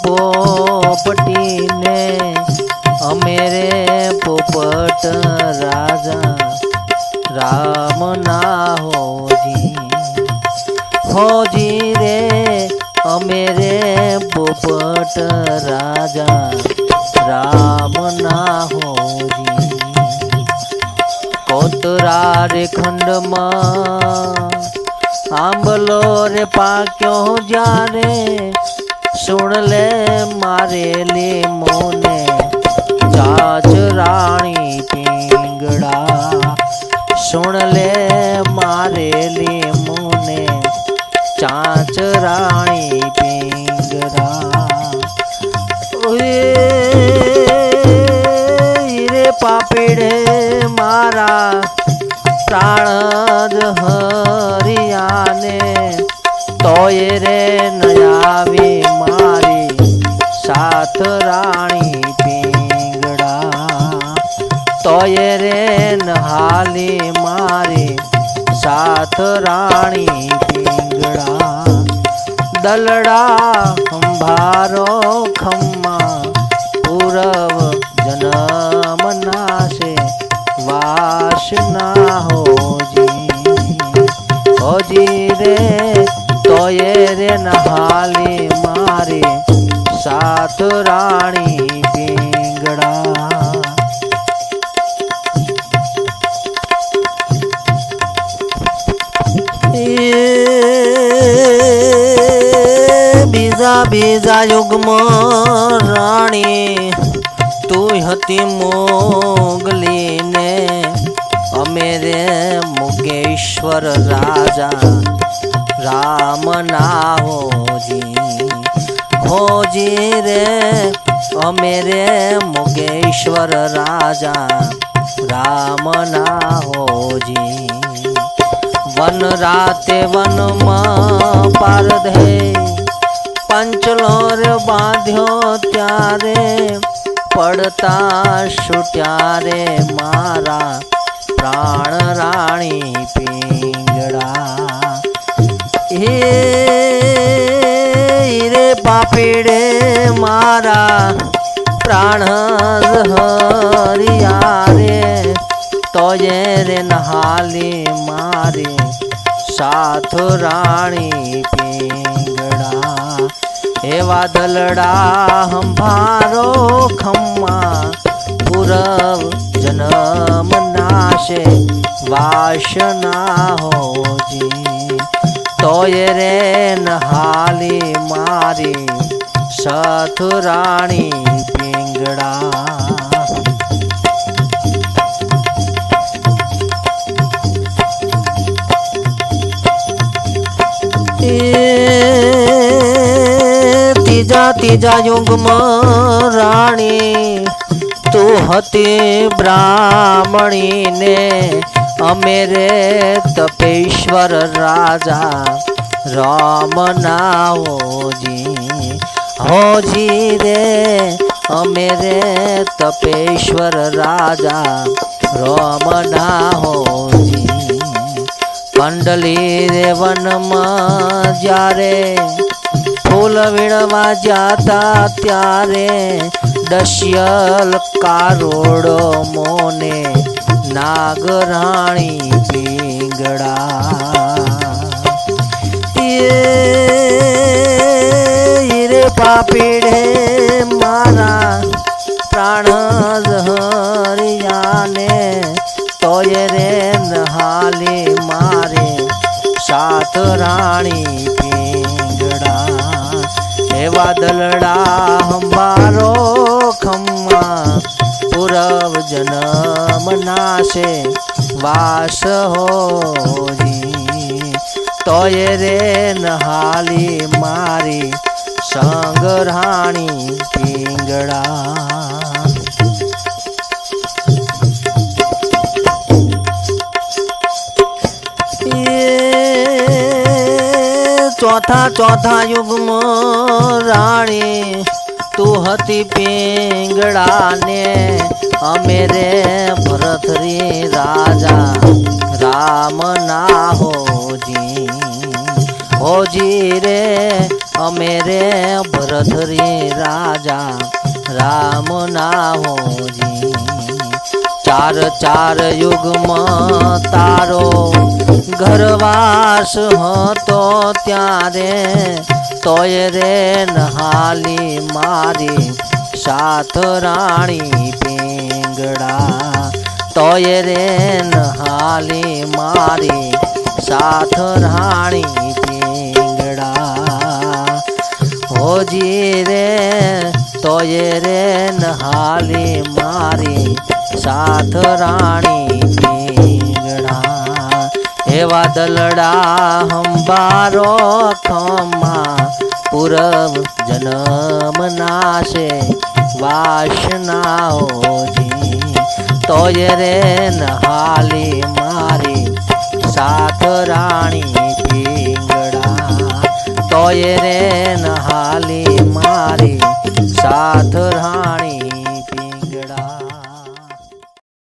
पोपटी ने अमेरे पोपट राजा राम ना होजी रे अमेरे पोपट राजा राम ना होजी। कोतरा रे खंड में आंबलो रे पाक्यो जारे सुन ले मारेली मोने चाच राणी पिंगड़ा सुन ले मारेली मोने चाच राणी पिंगड़ा। रे पापीड़े मारा प्राण हरियाने तोय रे नयावी मारी साथ राणी पिंगड़ा तोय रे नहाली मारी साथ राणी पिंगड़ा। दलड़ा खंभारो खम्मा पूरव जन्म नाशे वासना होजी रे तोये रे नहाली मारे साथ राणी पिंगड़ा। बीजा बीजा युग में राणी तू हती मोगली ने अमेरे मुगेश्वर राजा राम ना होजी रे अमेरे मुगेश्वर राजा राम ना होजी। वन राते वन में पार दे पंचलोर बांध्यो त्यारे पड़ता छुट्यारे मारा प्राण राणी पिंगड़ा। रे पापीड़े मारा प्राण हरियारे तोये रे नहाली मारे साथ राणी पिंगड़ा। एवा दलड़ा हंभारो खम्मा पूरव जन्म नाशे वासना होजी तोय रे नहाली मारी साथ राणी पिंगड़ा। तीजा तीजा युग में राणी तू हती ब्राह्मणी ने अमेरे तपेश्वर राजा राम ना होजी रे अमेरे तपेश्वर राजा राम ना होजी। कंडली रे वन में जारे फूल वीणवा जाता त्यारे दश्यल कारोड़ो मोने नागराणी पिंगड़ा। रे पापीड़े मारा प्राण हरियाने तोय रे नहाली मारे साथ राणी पिंगड़ा। एवा दलड़ा हंबारो खम्मा पूरव जन्म नाशे वास होजी तोय रे नहाली मारी संग राणी पिंगड़ा। चौथा चौथा युग में राणी तू हती पिंगड़ा ने अमेरे भरतरी राजा राम ना होजी रे અમે રે ભરથરી રાજા રામ ના હોજી ચાર ચાર યુગમાં તારો ઘરવાસ હતો ત્યારે તોય રે નહાલી મારી સાથ રાણી પિંગળા તોય રે નહાલી મારી સાથ રાણી પિંગળા હોજી રે તોય રે નહાલી મારી સાથ રાણી પિંગળા એવા દલડા હંબારો ખમા પૂરવ જન્મ નાશે વાસનાઓજી તોય રે નહાલી મારી સાથ રાણી પિંગળા તોય રે નહાલી